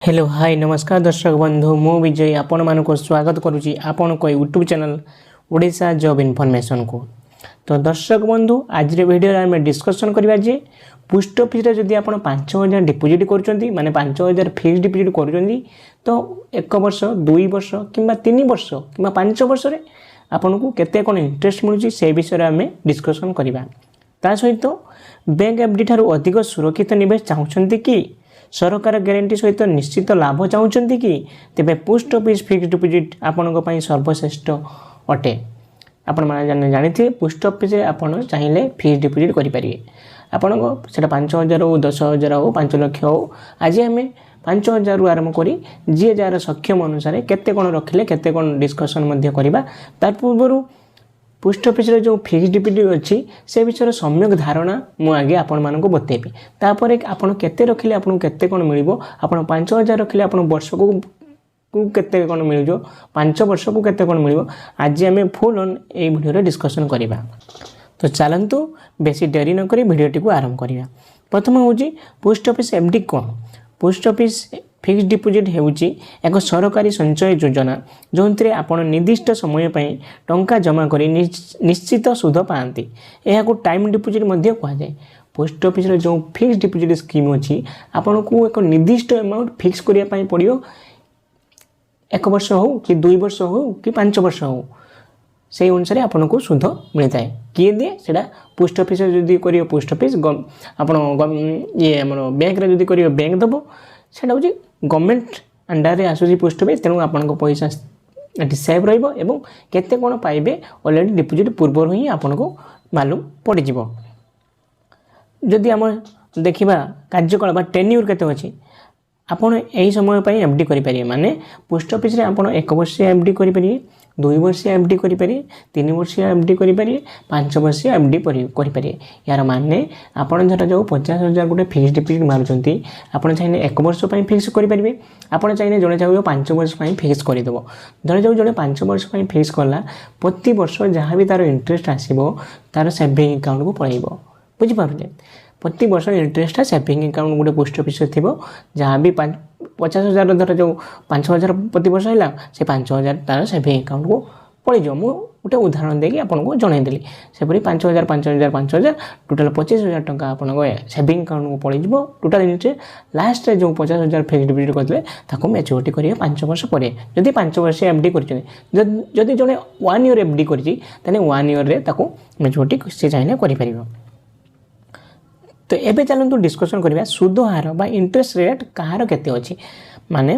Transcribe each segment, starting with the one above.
Hello hi नमस्कार दर्शक बंधु मु विजय आपण मान को स्वागत करुच्ची आपण को YouTube channel Odisha job information को। तो दर्शक बंधु आज वीडियो आम डिस्कसन करवा जे पोस्ट ऑफिस रे जदि आपण 5000 डिपोजिट करूछंती माने 5000 फिक्स डिपोजिट करूछंती तो 1 वर्ष 2 वर्ष किंबा 3 वर्ष किंबा 5 वर्ष रे आपण को केते कोन इंटरेस्ट मिलुची से विषय आम डिस्कसन करवा। ता सहित बैंक एफडी ठारू अधिक सुरक्षित निवेश चाहूछंती कि सरकार ग्यारंटी सहित निश्चित लाभ चाहूँगी कि तेरे पोस्ट ऑफिस फिक्स डिपोजिट आपण सर्वश्रेष्ठ अटे। आपण मैंने जानी पोस्ट ऑफिस आपड़ चाहिए फिक्स डिपोजिट करेंगे आपण से 5000 हो 10,000 हो 5 लाख हो। आज आम 5000 आरंभ करी जी जार सक्षम अनुसार केते कौन रखिले केते कौन डिस्कसन करवा। तार पूर्व पोस्ट ऑफिस रे जो फिक्स डिपोजिट अच्छी से विषय सम्यक धारणा मु आगे आपण मानक बतेबी। तापर आपण केते रखिले आपण केते कोन मिलिबो आपण 5000 रखिले आपण वर्ष को केते कोन मिलिजो 5 वर्ष को केते कोन मिलिबो आज हमें फुल ऑन ए वीडियो रे डिस्कशन करिबा। तो चलंतु बेसी देरी न करी वीडियो टी को आरंभ करिया। प्रथम होची पोस्ट ऑफिस एफडी कोन। पोस्ट ऑफिस फिक्स डिपोजिट हेउची एक सरकारी संचय योजना जो आपण निर्दिष्ट समय पर टंका जमा करी निश्चित सुध पाती। यह टाइम डिपोजिट मध्य कह जाए। पोस्ट ऑफिस जो फिक्स डिपोजिट स्कीम अच्छी आपन को एक निर्दिष्ट अमाउंट फिक्स करने पड़ो 1 वर्ष हो कि 2 वर्ष हो कि 5 वर्ष हो से अनुसार आपन को सुध मिलता है। किए दिए से पोस्ट ऑफिस जदि कर पोस्ट ऑफिस ये आम बैंक जदि कर बैंक दब से गवर्नमेंट अंडर रे आसूसी पोस्ट ऑफिस तेणु आपन पैसा सेव रही केते कौन पाइबे ऑलरेडी डिपोजिट पूर्व ही आपन को मालूम पड़ जाव। जदि आम देखा कार्यकलाप टेन्यूर केते अच्छी आपड़ यही समय पर एफडी करेंगे माने पोस्ट ऑफिस रे आपड़ 1 वर्ष एफडी करेंगे 2 वर्ष एफडी करेंगे 3 वर्ष एफडी करेंगे 5 वर्ष एफडी करेंगे। यार माने आपड़ धर जो 50,000 गोटे फिक्स डिपोजिट मारुंट आपड़ चाहिए 1 वर्ष फिक्स करेंगे आपड़ चाहिए जड़े चाहिए 5 वर्ष फिक्स करदेव। धर जो जड़े 5 वर्ष फिक्स कला प्रति वर्ष जहाँ भी तार इंटरेस्ट आसो तार सेविंग अकाउंट को पड़ेब बुझिपारे। प्रति वर्ष इंटरेस्ट सेविंग अकाउंट गोटे पोस्ट ऑफिस थी जहाँ भी 50,000 धर जो 5,000 प्रति वर्ष है से 5,000 तार सेविंग अकाउंट को पड़ज। मुझे गोटे उदाहरण देकी आपको जनईदेली सेपरी 5,000 5,000 5,000 टोटाल 25,000 टका आपन सेविंग अकाउंट को पड़ो टोटाल इंटरेस्ट लास्ट जो 50,000 फिक्स डिपोजिट करते मैच्योरिटी करेंगे 5 वर्ष पर। जदि 5 वर्ष एफडी कर जड़े 1 ईयर एफडी कर 1 ईयर मैच्योरिटी से चाहिए करें। तो एबे चलतु डिस्कसन करवा सुध हार बा इंटरेस्ट रेट कहार केते अच्छी माने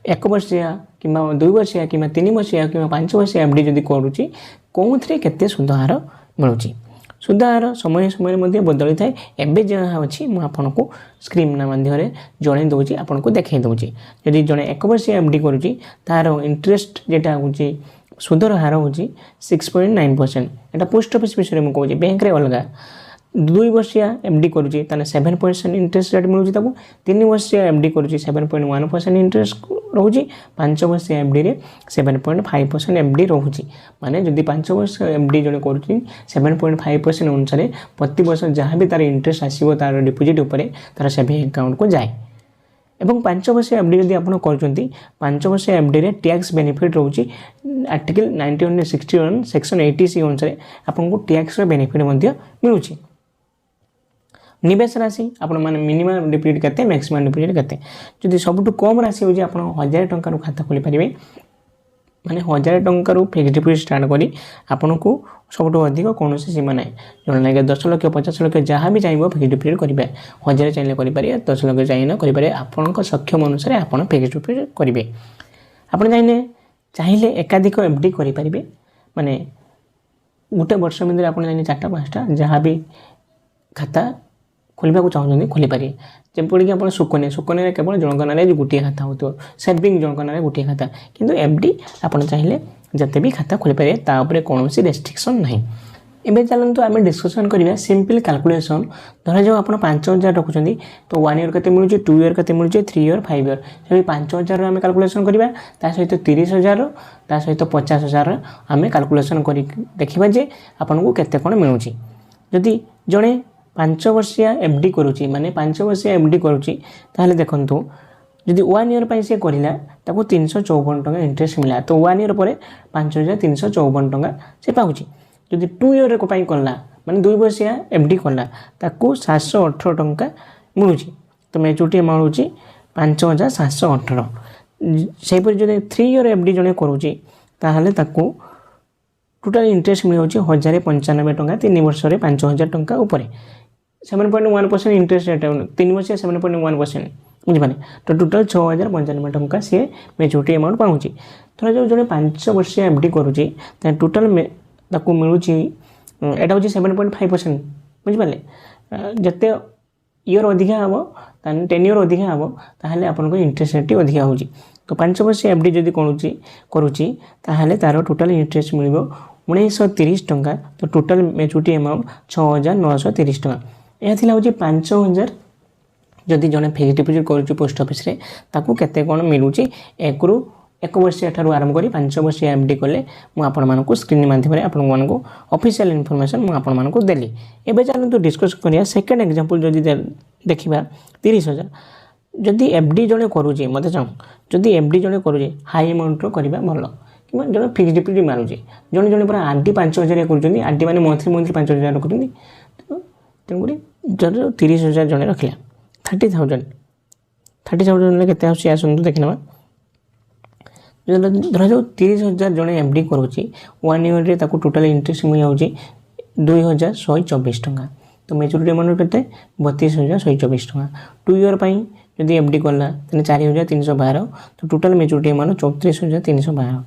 1 वर्षिया कि 2 वर्षिया कि 3 वर्षिया कि 5 वर्षिया एफडी जदि करूची कौन थे केते सुध हार मिलूची। सुध हार समय समय मध्य बदली थाए। एबे जहाँ अच्छी मुझे आपको स्क्रीन माध्यम जन दूसरी आपको देखई दूसरी जदि जड़े 1 वर्षिया एफडी करुच्ची तार इंटरेस्ट जेटा हूँ सुधर हार हूँ 6.9%। यहाँ पोस्ट ऑफिस विषय में कहूँ बैंक रे अलग 2 वर्षिया एफडी करुच्ची 7% इंटरेस्ट रेट मिलूँ। 3 वर्षिया एफडी करुच्ची 7.1% इंटरेस्ट रोचे 5 वर्षिया एफडी रे 7.5% एफडी रोचे माने जदि 5 वर्ष एफडी जड़े करुच्ची 7.5% अनुसार प्रति वर्ष जहाँ भी तार इंटरेस्ट आसो तार डिपोजिट उपरे तार सेविंग अकाउंट को जाए। एवं 5 वर्ष एफडी जदि आप कर 5 वर्ष एफडी रे टैक्स बेनिफिट रोचे आर्टिकल 1961 सेक्शन 80C अनुसार आपको टैक्स बेनिफिट मिलूँ। निवेश राशि आपण माने मिनिमम डिपोजिट केते मैक्सिमम डिपोजिट केते जदि सबटु कम राशि हो आपण 1000 टंका रो खाता खोली परिबे माने 1000 टंका रो फिक्स डिपोजिट स्टार्ट करी आपन को सबटु अधिक कोनोसी सीमा नै जण लागे 10 लाख 50 लाख जहाँ भी चाहिए फिक्स डिपोजिट करिबे 1000 चाहिए करि पारे 10 लाख चाहिए करि पारे आपन को सक्षम अनुसार आपन फिक्स डिपोजिट करिबे। आपन चाहिए एकाधिक एफडी करि परिबे माने गोटे वर्ष में आपन चाहिए 4टा 5टा जहाँ भी खाता खोलने को चाहते खोली पारे। जपरिक आप सुकन्या केवल जनक ना गोटे खाता हो सेविंग जनक ना गोटे खाता किंतु एफडी आप चाहिए जते भी खाता खोली पारे तापर कौन रेस्ट्रिक्शन ना। एवं चलते आम डिस्कसन करवा सिंपल कैलकुलेशन धरा जाओ आप 5,000 रखुच्च तो 1 ईयर के मिलूँ 2 ईयर के मिलूँ 3 ईयर 5 ईयर से 5,000 आम कैलकुलेशन करवा सहित 30,000 सहित 50,000 आम कैलकुलेशन कर देखा जे आपन को केते कौन मिलूँ। जदि जड़े 5 वर्षिया एफडी करुच्ची माने 5 वर्षिया एफडी करुच्ची ताहले देखंतु যদি 1 ଇୟର ପାଇଁ ସେ କରିଲା ତାକୁ 354 ଟଙ୍କା ଇଣ୍ଟରେଷ୍ଟ ମିଳିଲା ତ 1 ଇୟର ପରେ 5354 ଟଙ୍କା ସେ ପାଉଛି। ଯଦି 2 ଇୟର ପାଇଁ କଲା ମାନେ 2 ବର୍ଷିଆ ଏଫ୍ଡି କଲା ତାକୁ 718 ଟଙ୍କା ମିଳୁଛି। ତ ମ୍ୟାଚୁରିଟି ଆମାଉଣ୍ଟ ହେଉଛି 5718। ସେହିପରି ଯଦି 3 ଇୟର ଏଫ୍ଡି ଜଣେ କରୁଛି ତାହେଲେ ତାକୁ ଟୋଟାଲ ଇଣ୍ଟରେଷ୍ଟ ମିଳୁଛି 1095 ଟଙ୍କା 3 ବର୍ଷରେ 5000 ଟଙ୍କା ଉପରେ 7.1% ଇଣ୍ଟରେଷ୍ଟ ରେଟ୍ 3 ବର୍ଷିଆ 7.1% ବୁଝିପାରିଲେ। ତ ଟୋଟାଲ 6095 ଟଙ୍କା ସିଏ ମ୍ୟାଚୁରିଟି ଆମାଉଣ୍ଟ ପାଉଛି। ଧର ଯେଉଁ ଜଣେ 5 ବର୍ଷିଆ ଏଫ୍ଡି କରୁଛି ତାହେଲେ ଟୋଟାଲ ତାକୁ ମିଳୁଛି ଏଇଟା ହେଉଛି 7.5% ବୁଝିପାରିଲେ। ଯେତେ ଇୟର ଅଧିକା ହେବ ତାହେଲେ 10 ଇୟର ଅଧିକା ହେବ ତାହେଲେ ଆପଣଙ୍କ ଇଣ୍ଟରେଷ୍ଟ ରେଟ୍ ଅଧିକା ହେଉଛି। ତ 5 ବର୍ଷିଆ ଏଫ୍ଡି ଯଦି କରୁଛି ତାହେଲେ ତା'ର ଟୋଟାଲ ଇଣ୍ଟରେଷ୍ଟ ମିଳିବ 1930 ଟଙ୍କା। ତ ଟୋଟାଲ ମ୍ୟାଚୁରିଟି ଆମାଉଣ୍ଟ 6930 ଟଙ୍କା। ଏହା ଥିଲା ହେଉଛି 5000 ଯଦି ଜଣେ ଫିକ୍ସ ଡିପୋଜିଟ୍ କରୁଛି ପୋଷ୍ଟ ଅଫିସରେ ତାକୁ କେତେ କ'ଣ ମିଳୁଛି 1 ବର୍ଷିଆ ଠାରୁ ଆରମ୍ଭ କରି 5 ବର୍ଷିଆ ଏଫ୍ଡି କଲେ ମୁଁ ଆପଣମାନଙ୍କୁ ସ୍କ୍ରିନ୍ ମାଧ୍ୟମରେ ଆପଣମାନଙ୍କୁ ଅଫିସିଆଲ ଇନଫର୍ମେସନ୍ ମୁଁ ଆପଣମାନଙ୍କୁ ଦେଲି। ଏବେ ଚାଲନ୍ତୁ ଡିସ୍କସ୍ କରିବା ସେକେଣ୍ଡ ଏକ୍ଜାମ୍ପଲ୍ ଯଦି ଦେଖିବା 30000 ଯଦି ଏଫ୍ଡି ଜଣେ କରୁଛି ମୋତେ ଚାହୁଁ ଯଦି ଏଫ୍ଡି ଜଣେ କରୁଛି ହାଇ ଆମାଉଣ୍ଟର କରିବା ଭଲ କିମ୍ବା ଜଣେ ଫିକ୍ସ ଡିପୋଜିଟ୍ ମାରୁଛି ଜଣେ ପୁରା ଆର୍ ଡ଼ି 5000 କରୁଛନ୍ତି ଆର୍ ଡ଼ି ମାନେ ମନ୍ଥଲି 5000 ରଖୁଛନ୍ତି। ତେଣୁକରି ଯଦି 30000 ଜଣେ ରଖିଲା 30,000 କେତେ ଆସୁଛି ଆସନ୍ତୁ ଦେଖିନେବା। ଧରାଯାଉ 30000 ଜଣେ ଏଫ୍ଡି କରୁଛି 1 ଇୟରରେ ତାକୁ ଟୋଟାଲ ଇଣ୍ଟରେଷ୍ଟ ମିଳିଯାଉଛି 2124 ଟଙ୍କା। ତ ମ୍ୟାଚୁରିଟି ଆମାଉଣ୍ଟ କେତେ 32124 ଟଙ୍କା। 2 ଇୟର ପାଇଁ ଯଦି ଏଫ୍ଡି କଲା ତାହେଲେ 4312 ତ total maturity amount 34312।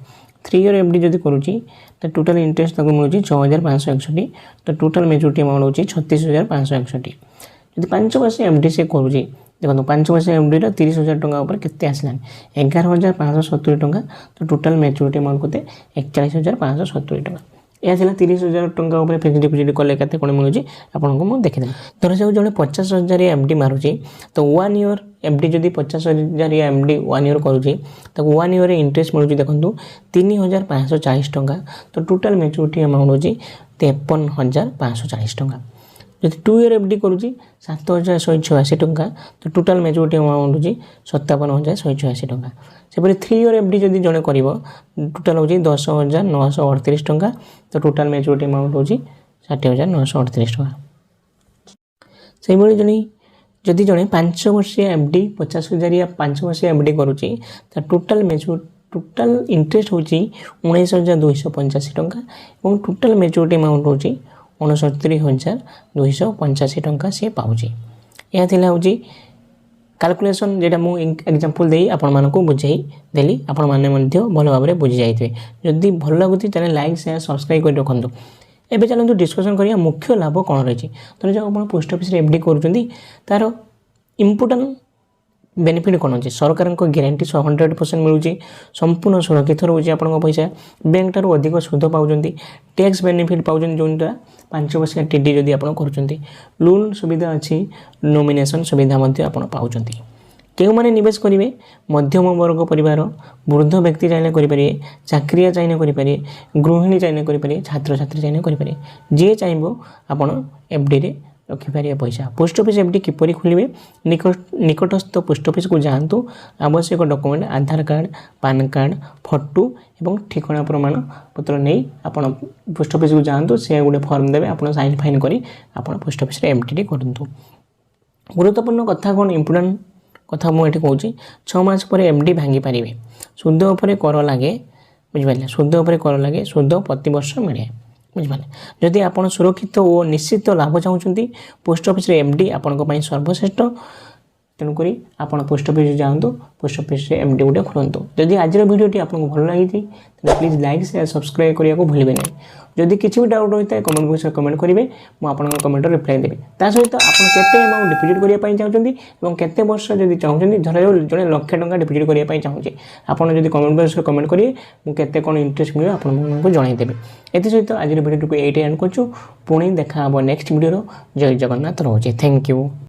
3 year FD ଯଦି କରୁଛି ତ ଟୋଟାଲ ଇଣ୍ଟରେଷ୍ଟ ତାକୁ ମିଳୁଛି 6561 ତ ଟୋଟାଲ ମ୍ୟାଚୁରିଟି ଆମାଉଣ୍ଟ ହେଉଛି 36561। ଯଦି 5 ବର୍ଷ ଏଫ୍ଡି ସେ କରୁଛି ଦେଖନ୍ତୁ 5 ବର୍ଷ ଏଫ୍ଡିର 30000 ଟଙ୍କା ଉପରେ କେତେ ଆସିଲାନି 11570 ଟଙ୍କା। ତ ଟୋଟାଲ ମ୍ୟାଚୁରିଟି ଆମାଉଣ୍ଟ କେତେ 41570 ଟଙ୍କା। ଏହା ଥିଲା 30000 ଟଙ୍କା ଉପରେ ଫିକ୍ସ ଡିପୋଜିଟ୍ କଲେ କେତେ କ'ଣ ମିଳୁଛି ଆପଣଙ୍କୁ ମୁଁ ଦେଖିଦେଲି। ଧରାଯାଉ ଜଣେ 50000 ଏଫ୍ଡି ମାରୁଛି ତ 1 ଇୟର ଏଫ୍ଡି ଯଦି 50000 ଏଫ୍ଡି 1 ଇୟର କରୁଛି ତାକୁ 1 ଇୟରରେ ଇଣ୍ଟରେଷ୍ଟ ମିଳୁଛି ଦେଖନ୍ତୁ 3540 ଟଙ୍କା। ତ ଟୋଟାଲ ମ୍ୟାଚୁରିଟି ଆମାଉଣ୍ଟ ହେଉଛି 53540 ଟଙ୍କା। ଯଦି 2 ଇୟର ଏଫ୍ଡି କରୁଛି 7186 ଟଙ୍କା ତ ଟୋଟାଲ ମ୍ୟାଚୁରିଟି ଆମାଉଣ୍ଟ ହେଉଛି 57186 ଟଙ୍କା। ସେପରି 3 ଇୟର ଏଫ୍ଡି ଯଦି ଜଣେ କରିବ ଟୋଟାଲ ହେଉଛି 10938 ଟଙ୍କା। ତ ଟୋଟାଲ ମ୍ୟାଚୁରିଟି ଆମାଉଣ୍ଟ ହେଉଛି 60938 ଟଙ୍କା। ସେହିଭଳି ଯଦି ଜଣେ 5 ବର୍ଷିଆ ଏଫ୍ଡି 50000 5 ବର୍ଷିଆ ଏଫ୍ଡି କରୁଛି ତ ଟୋଟାଲ ଇଣ୍ଟରେଷ୍ଟ ହେଉଛି 19285 ଟଙ୍କା ଏବଂ ଟୋଟାଲ ମ୍ୟାଚୁରିଟି ଆମାଉଣ୍ଟ ହେଉଛି 69285 ଟଙ୍କା ସିଏ ପାଉଛି। ଏହା ଥିଲା ହେଉଛି କାଲକୁଲେସନ୍ যেটা ମୁଁ ଏକ୍ଜାମ୍ପଲ୍ ଦେଇ ଆପଣମାନଙ୍କୁ ବୁଝାଇ ଦେଲି ଆପଣମାନେ ମଧ୍ୟ ଭଲ ଭାବରେ ବୁଝି ଯାଇଥିବେ। ଯଦି ଭଲ ଲାଗୁଛି ତାହେଲେ ଲାଇକ୍ ସେୟାର ସବସ୍କ୍ରାଇବ୍ କରି ରଖନ୍ତୁ। ଏବେ ଚାଲନ୍ତୁ ଡିସ୍କସନ୍ କରିବା ମୁଖ୍ୟ ଲାଭ କ'ଣ ରହିଛି। ଧରାଯାଉ ଆପଣ ପୋଷ୍ଟ ଅଫିସରେ ଏଫ୍ଡି କରୁଛନ୍ତି ତା'ର ଇମ୍ପୋର୍ଟାଣ୍ଟ ବେନିଫିଟ୍ କ'ଣ ଅଛି ସରକାରଙ୍କ ଗ୍ୟାରେଣ୍ଟି 100% ମିଳୁଛି ସମ୍ପୂର୍ଣ୍ଣ ସୁରକ୍ଷିତ ରହୁଛି ଆପଣଙ୍କ ପଇସା ବ୍ୟାଙ୍କ ଠାରୁ ଅଧିକ ସୁଧ ପାଉଛନ୍ତି ଟ୍ୟାକ୍ସ ବେନିଫିଟ୍ ପାଉଛନ୍ତି ଯେଉଁଟା 5 ବର୍ଷିଆ ଟିଡି ଯଦି ଆପଣ କରୁଛନ୍ତି ଲୋନ୍ ସୁବିଧା ଅଛି ନୋମିନେସନ୍ ସୁବିଧା ମଧ୍ୟ ଆପଣ ପାଉଛନ୍ତି। କେଉଁମାନେ ନିବେଶ କରିବେ ମଧ୍ୟମ ବର୍ଗ ପରିବାର ବୃଦ୍ଧ ବ୍ୟକ୍ତି ଚାହିଁଲେ କରିପାରିବେ ଚାକିରିଆ ଚାହିଁଲେ କରିପାରିବେ ଗୃହିଣୀ ଚାହିଁଲେ କରିପାରିବେ ଛାତ୍ରଛାତ୍ରୀ ଚାହିଁଲେ କରିପାରିବେ ଯିଏ ଚାହିଁବ ଆପଣ ଏଫ୍ଡିରେ ରଖିପାରିବେ ପଇସା। ପୋଷ୍ଟ ଅଫିସ୍ ଏଫ୍ଡି କିପରି ଖୋଲିବେ ନିକଟସ୍ଥ ପୋଷ୍ଟ ଅଫିସକୁ ଯାଆନ୍ତୁ ଆବଶ୍ୟକ ଡକୁମେଣ୍ଟ ଆଧାର କାର୍ଡ଼ ପାନ୍ କାର୍ଡ଼ ଫଟୋ ଏବଂ ଠିକଣା ପ୍ରମାଣପତ୍ର ନେଇ ଆପଣ ପୋଷ୍ଟ ଅଫିସକୁ ଯାଆନ୍ତୁ ସେ ଗୋଟେ ଫର୍ମ ଦେବେ ଆପଣ ସାଇନ୍ ଫାଇନ୍ କରି ଆପଣ ପୋଷ୍ଟ ଅଫିସରେ ଏଫ୍ଡିଟି କରନ୍ତୁ। ଗୁରୁତ୍ୱପୂର୍ଣ୍ଣ କଥା କ'ଣ ଇମ୍ପୋର୍ଟାଣ୍ଟ କଥା ମୁଁ ଏଠି କହୁଛି 6 ମାସ ପରେ ଏଫ୍ଡି ଭାଙ୍ଗି ପାରିବେ ସୁଧ ଉପରେ କର ଲାଗେ ବୁଝିପାରିଲେ ସୁଧ ଉପରେ କର ଲାଗେ ସୁଧ ପ୍ରତିବର୍ଷ ମିଳେ ବୁଝିପାରିଲେ। ଯଦି ଆପଣ ସୁରକ୍ଷିତ ଓ ନିଶ୍ଚିତ ଲାଭ ଚାହୁଁଛନ୍ତି ପୋଷ୍ଟ ଅଫିସରେ ଏଫ୍ଡି ଆପଣଙ୍କ ପାଇଁ ସର୍ବଶ୍ରେଷ୍ଠ ତେଣୁକରି ଆପଣ ପୋଷ୍ଟ ଅଫିସ ଯାଆନ୍ତୁ ପୋଷ୍ଟ ଅଫିସରେ ଏଫ୍ଡି ଗୋଟେ ଖୋଲନ୍ତୁ। ଯଦି ଆଜିର ଭିଡ଼ିଓଟି ଆପଣଙ୍କୁ ଭଲ ଲାଗିଛି ତାହେଲେ ପ୍ଲିଜ୍ ଲାଇକ୍ ସେୟାର ସବସ୍କ୍ରାଇବ୍ କରିବାକୁ ଭୁଲିବେ ନାହିଁ। ଯଦି କିଛି ବି ଡାଉଟ୍ ହୋଇଥାଏ କମେଣ୍ଟ ବକ୍ସରେ କମେଣ୍ଟ କରିବେ ମୁଁ ଆପଣଙ୍କ କମେଣ୍ଟର ରିପ୍ଲାଏ ଦେବି। ତା ସହିତ ଆପଣ କେତେ ଆମାଉଣ୍ଟ ଡିପୋଜିଟ୍ କରିବା ପାଇଁ ଚାହୁଁଛନ୍ତି ଏବଂ କେତେ ବର୍ଷ ଯଦି ଚାହୁଁଛନ୍ତି ଧରାଯାଉ ଜଣେ ଲକ୍ଷେ ଟଙ୍କା ଡିପୋଜିଟ୍ କରିବା ପାଇଁ ଚାହୁଁଛି ଆପଣ ଯଦି କମେଣ୍ଟ ବକ୍ସରେ କମେଣ୍ଟ କରିବେ ମୁଁ କେତେ କ'ଣ ଇଣ୍ଟରେଷ୍ଟ ମିଳିବ ଆପଣମାନଙ୍କୁ ଜଣାଇଦେବି। ଏଥିସହିତ ଆଜିର ଭିଡ଼ିଓଟିକୁ ଏଇଠି ଏଣ୍ଡ କରୁଛୁ ପୁଣି ଦେଖା ହେବ ନେକ୍ସଟ ଭିଡ଼ିଓର ଜୟ ଜଗନ୍ନାଥ ରହୁଛି ଥ୍ୟାଙ୍କ ୟୁ।